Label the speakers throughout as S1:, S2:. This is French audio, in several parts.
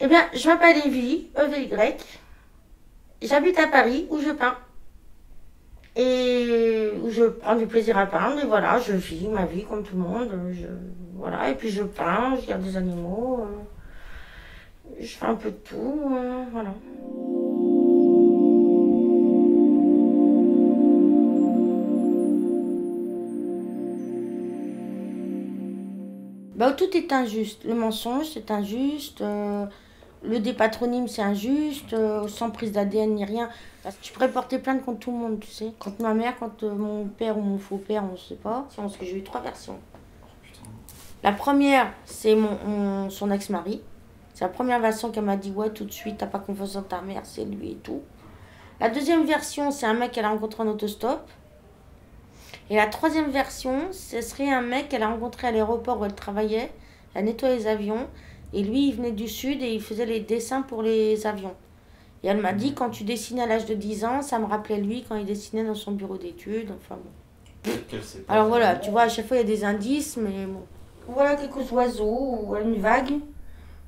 S1: Eh bien, je m'appelle Evie, E-V-Y. J'habite à Paris, où je peins. Et où je prends du plaisir à peindre. Et voilà, je vis ma vie comme tout le monde. Voilà, et puis je peins, je garde des animaux. Je fais un peu de tout. Voilà. Bah, tout est injuste. Le mensonge, c'est injuste. Le dépatronyme, c'est injuste. Sans prise d'ADN ni rien. Parce que je pourrais porter plainte contre tout le monde, tu sais. Contre ma mère, contre mon père ou mon faux père, on ne sait pas. Parce que j'ai eu 3 versions. La première, c'est son ex-mari. C'est la première version qu'elle m'a dit, ouais, tout de suite, t'as pas confiance en ta mère, c'est lui et tout. La deuxième version, c'est un mec qu'elle a rencontré en autostop. Et la troisième version, ce serait un mec qu'elle a rencontré à l'aéroport où elle travaillait. Elle nettoyait les avions. Et lui, il venait du sud et il faisait les dessins pour les avions. Et elle m'a dit, quand tu dessinais à l'âge de 10 ans, ça me rappelait lui quand il dessinait dans son bureau d'études. Enfin bon. Alors voilà, tu vois, à chaque fois, il y a des indices, mais bon. Voilà quelques oiseaux, une vague.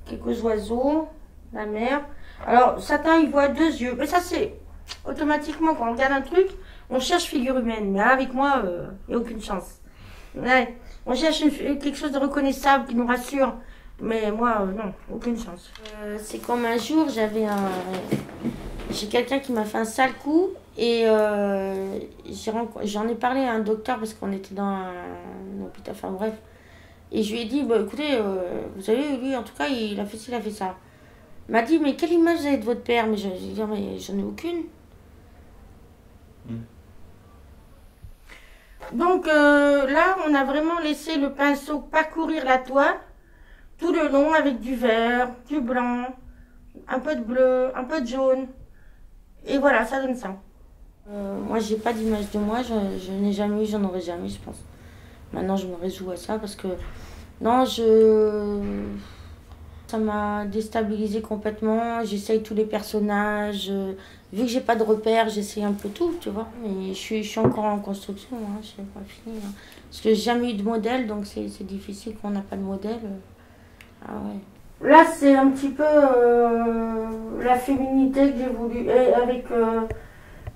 S1: Quelques oiseaux, la mer. Alors, certains, ils voient 2 yeux. Mais ça, c'est automatiquement, quand on regarde un truc, on cherche figure humaine. Mais là, avec moi, il n'y a aucune chance. Ouais. On cherche quelque chose de reconnaissable qui nous rassure. Mais moi, non, aucune chance. C'est comme un jour, j'ai quelqu'un qui m'a fait un sale coup. Et j'en ai parlé à un docteur parce qu'on était dans un hôpital, enfin bref. Et je lui ai dit, bah, écoutez, vous savez, lui, en tout cas, il a fait ci, il a fait ça. Il m'a dit, mais quelle image vous avez de votre père? Mais j'ai dit, mais j'en ai aucune. Donc là, on a vraiment laissé le pinceau parcourir la toile, tout le long avec du vert, du blanc, un peu de bleu, un peu de jaune. Et voilà, ça donne ça. Moi, j'ai pas d'image de moi, je n'ai jamais eu, j'en aurai jamais, je pense. Maintenant, je me résous à ça parce que, non, ça m'a déstabilisée complètement. J'essaye tous les personnages. Vu que j'ai pas de repères, j'essaye un peu tout, tu vois. Mais je suis encore en construction, hein, je n'ai pas fini. Hein. Parce que j'ai jamais eu de modèle, donc c'est difficile quand on n'a pas de modèle. Ah ouais. Là, c'est un petit peu la féminité que j'ai voulu, avec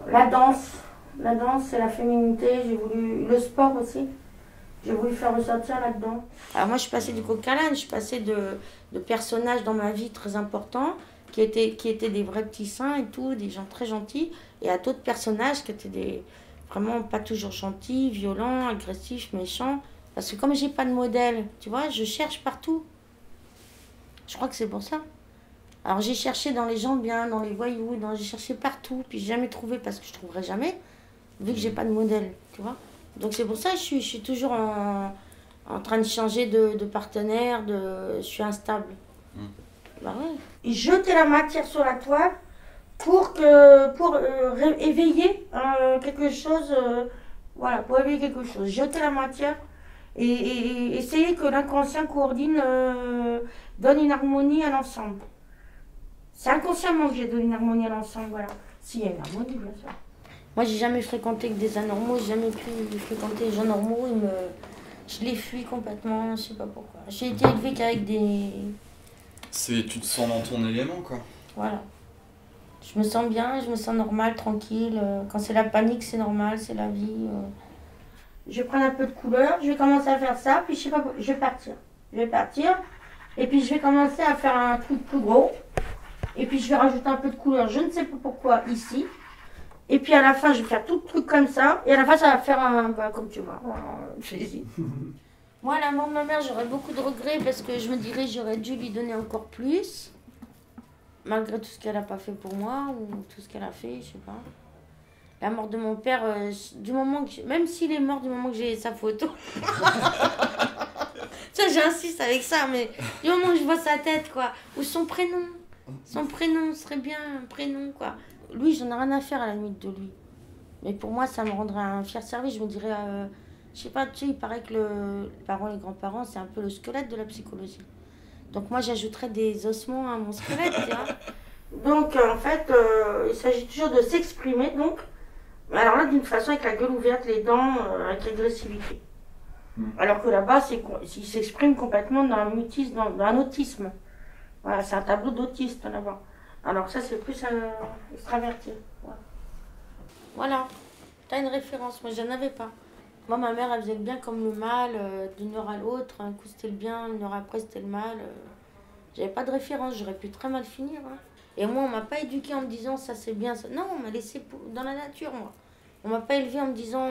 S1: la danse. La danse, c'est la féminité. J'ai voulu le sport aussi. J'ai voulu faire ressortir là-dedans. Alors moi, je suis passée du coq à l'âne, je suis passée de personnages dans ma vie très importants, qui étaient des vrais petits saints et tout, des gens très gentils, et à d'autres personnages qui étaient vraiment pas toujours gentils, violents, agressifs, méchants. Parce que comme j'ai pas de modèle, tu vois, je cherche partout. Je crois que c'est pour ça. Alors j'ai cherché dans les gens bien, dans les voyous, j'ai cherché partout, puis j'ai jamais trouvé parce que je trouverai jamais, vu que j'ai pas de modèle, tu vois. Donc c'est pour ça que je suis toujours en train de changer de partenaire, je suis instable. Bah ouais. Et jeter la matière sur la toile pour éveiller quelque chose, voilà, pour éveiller quelque chose. Jeter la matière et essayer que l'inconscient coordine, donne une harmonie à l'ensemble. C'est inconsciemment que j'ai donné une harmonie à l'ensemble, voilà. S'il y a une harmonie, bien sûr. Moi, j'ai jamais fréquenté que des anormaux, j'ai jamais pu fréquenter les gens normaux. Je les fuis complètement, je sais pas pourquoi. J'ai été élevée qu'avec des...
S2: Tu te sens dans ton élément, quoi.
S1: Voilà. Je me sens bien, je me sens normale, tranquille. Quand c'est la panique, c'est normal, c'est la vie. Je vais prendre un peu de couleur, je vais commencer à faire ça, puis je sais pas, je vais partir. Je vais partir, et puis je vais commencer à faire un truc plus gros. Et puis je vais rajouter un peu de couleur, je ne sais pas pourquoi, ici. Et puis à la fin, je vais faire tout le truc comme ça. Et à la fin, ça va faire un... Bah, comme tu vois, plaisir. Moi, à la mort de ma mère, j'aurais beaucoup de regrets parce que je me dirais j'aurais dû lui donner encore plus. Malgré tout ce qu'elle n'a pas fait pour moi ou tout ce qu'elle a fait, je sais pas. La mort de mon père, du moment que... Même s'il est mort du moment que j'ai sa photo. Ça, j'insiste avec ça, mais du moment que je vois sa tête, quoi. Ou son prénom. Son prénom serait bien un prénom, quoi. Lui, j'en ai rien à faire à la limite de lui. Mais pour moi, ça me rendrait un fier service. Je me dirais, je sais pas, tu sais, il paraît que les parents, les grands-parents, c'est un peu le squelette de la psychologie. Donc moi, j'ajouterais des ossements à mon squelette, tu vois. Donc, en fait, il s'agit toujours de s'exprimer, donc. Alors là, d'une façon, avec la gueule ouverte, les dents, avec l'agressivité. Alors que là-bas, il s'exprime complètement dans un mutisme, dans un autisme. Voilà, c'est un tableau d'autiste là-bas. Alors ça, c'est plus extraverti. Voilà, t'as une référence, moi j'en avais pas. Moi, ma mère, elle faisait le bien comme le mal, d'une heure à l'autre. Un coup c'était le bien, une heure après c'était le mal. J'avais pas de référence, j'aurais pu très mal finir. Hein. Et moi, on m'a pas éduquée en me disant ça c'est bien. Ça... Non, on m'a laissé dans la nature, moi. On m'a pas élevée en me disant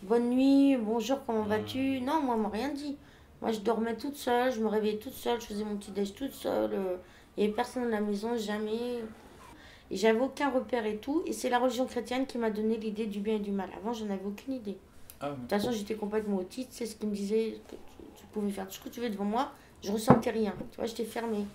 S1: bonne nuit, bonjour, comment vas-tu. Non, moi, on m'a rien dit. Moi, je dormais toute seule, je me réveillais toute seule, je faisais mon petit déj toute seule. Il n'y avait personne dans la maison, jamais. Et j'avais aucun repère et tout. Et c'est la religion chrétienne qui m'a donné l'idée du bien et du mal. Avant, j'en avais aucune idée.
S2: Ah oui.
S1: De toute façon, j'étais complètement autiste. C'est ce qui me disait que tu pouvais faire tout ce que tu veux devant moi. Je ressentais rien. Tu vois, j'étais fermée.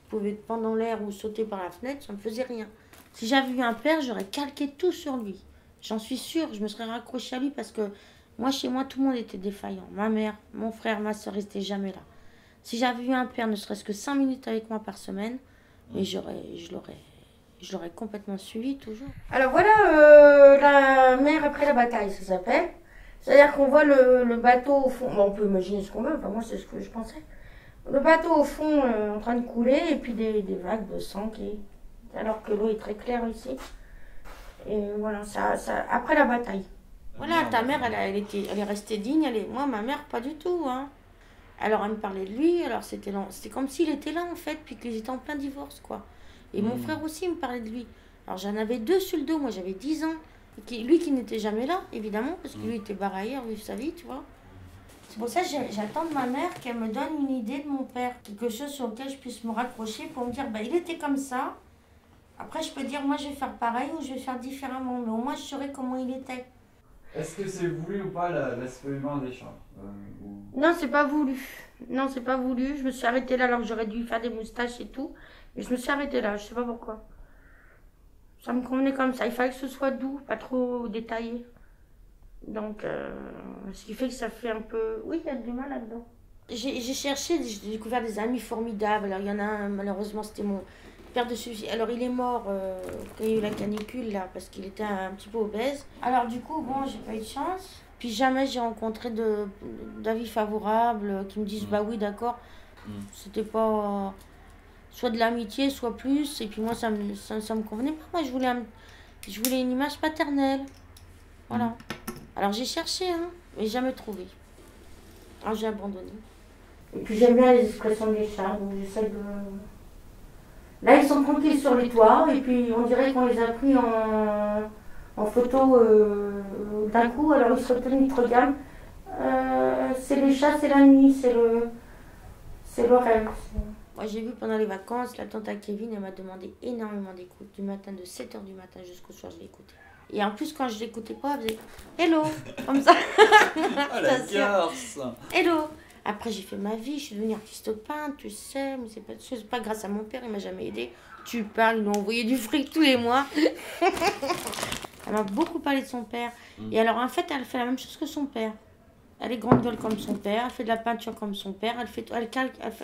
S1: Je pouvais te pendre dans l'air ou sauter par la fenêtre, ça me faisait rien. Si j'avais eu un père, j'aurais calqué tout sur lui. J'en suis sûre, je me serais raccrochée à lui parce que moi, chez moi, tout le monde était défaillant. Ma mère, mon frère, ma soeur, ils n'étaient jamais là. Si j'avais eu un père, ne serait-ce que 5 minutes avec moi par semaine, mais je l'aurais complètement suivi toujours. Alors voilà la mer après la bataille, ça s'appelle. C'est-à-dire qu'on voit le bateau au fond. Bon, on peut imaginer ce qu'on veut, enfin, moi c'est ce que je pensais. Le bateau au fond en train de couler et puis des vagues de sang alors que l'eau est très claire ici. Et voilà, ça après la bataille. Voilà, ta mère, elle est restée digne. Moi, ma mère, pas du tout. Hein. Alors, elle me parlait de lui. Alors, c'était comme s'il était là, en fait, puis qu'ils étaient en plein divorce, quoi. Et mon frère aussi me parlait de lui. Alors, j'en avais 2 sur le dos. Moi, j'avais 10 ans. Lui qui n'était jamais là, évidemment, parce que lui était barré ailleurs, vivre sa vie, tu vois. C'est pour ça que j'attends de ma mère qu'elle me donne une idée de mon père. Quelque chose sur lequel je puisse me raccrocher pour me dire, bah, il était comme ça. Après, je peux dire, moi, je vais faire pareil ou je vais faire différemment. Mais au moins, je saurais comment il était.
S3: Est-ce que c'est voulu ou pas l'aspect humain des chats
S1: Non, c'est pas voulu. Non, c'est pas voulu. Je me suis arrêtée là alors que j'aurais dû faire des moustaches et tout. Mais je me suis arrêtée là, je sais pas pourquoi. Ça me convenait comme ça. Il fallait que ce soit doux, pas trop détaillé. Donc, ce qui fait que ça fait un peu... Oui, il y a du mal là-dedans. J'ai cherché, j'ai découvert des amis formidables. Alors, il y en a un, malheureusement, c'était mon père de celui-ci. Alors, il est mort quand il y a eu la canicule, là, parce qu'il était un petit peu obèse. Alors, du coup, bon, j'ai pas eu de chance. Puis jamais j'ai rencontré d'avis favorables qui me disent, bah oui, d'accord. C'était pas... soit de l'amitié, soit plus. Et puis moi, ça me convenait pas. Moi, je voulais une image paternelle. Voilà. Alors j'ai cherché, hein, mais jamais trouvé. Alors j'ai abandonné. Et puis j'aime bien les expressions des chats, donc j'essaie de... Là, ils sont tranquilles sur les toits, et puis on dirait qu'on les a pris en photo d'un coup. Alors ils se retiennent, ils te regardent. C'est les chats, c'est la nuit, c'est le rêve. Moi, j'ai vu pendant les vacances, la tante à Kevin, elle m'a demandé énormément d'écoute. Du matin, de 7h du matin jusqu'au soir, je l'écoutais. Et en plus, quand je l'écoutais pas, elle faisait « Hello !» comme ça.
S2: Ah, la garce.
S1: Hello. Après, j'ai fait ma vie, je suis devenue artiste peintre, tu sais, mais c'est pas grâce à mon père, il m'a jamais aidé. Tu parles, il m'a envoyé du fric tous les mois. Elle m'a beaucoup parlé de son père. Et alors, en fait, elle fait la même chose que son père. Elle est grande gueule comme son père, elle fait de la peinture comme son père, elle fait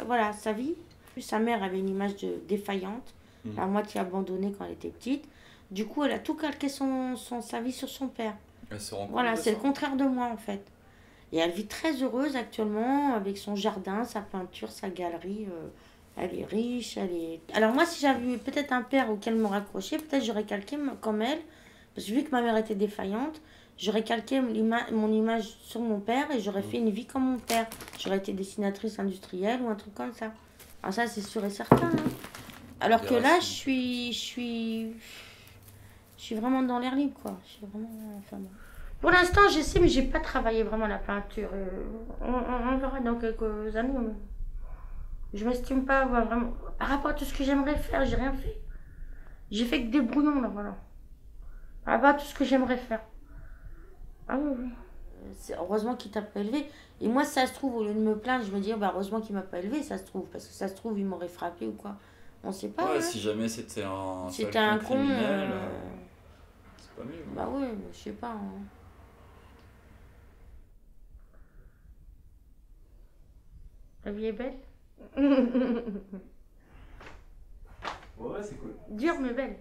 S1: voilà, sa vie. Puis sa mère avait une image défaillante, à moitié abandonnée quand elle était petite. Du coup, elle a tout calqué sa vie sur son père. Voilà, c'est le contraire de moi en fait. Et elle vit très heureuse actuellement avec son jardin, sa peinture, sa galerie. Elle est riche, Alors moi, si j'avais eu peut-être un père auquel me raccrocher, peut-être j'aurais calqué comme elle. Parce que vu que ma mère était défaillante, j'aurais calqué mon image sur mon père et j'aurais fait une vie comme mon père. J'aurais été dessinatrice industrielle ou un truc comme ça. Alors ça, c'est sûr et certain. Hein. Alors que là, je suis vraiment dans l'air libre, quoi. Je suis vraiment... Enfin, bon. Pour l'instant, j'essaie, mais j'ai pas travaillé vraiment la peinture. On verra dans quelques années. Je m'estime pas avoir vraiment... Par rapport à tout ce que j'aimerais faire, j'ai rien fait. J'ai fait que des brouillons, là, voilà. Par rapport à tout ce que j'aimerais faire. Ah oui, oui. C'est heureusement qu'il t'a pas élevé. Et moi, ça se trouve, au lieu de me plaindre, je me dis, bah, heureusement qu'il m'a pas élevé, ça se trouve. Parce que ça se trouve, il m'aurait frappé ou quoi. On sait pas.
S2: Ouais,
S1: hein.
S2: Si jamais c'était un
S1: con.
S2: Criminel, c'est pas mieux. Hein.
S1: Bah ouais, je sais pas. Hein. La vie est belle.
S3: Ouais, c'est cool.
S1: Dure mais belle.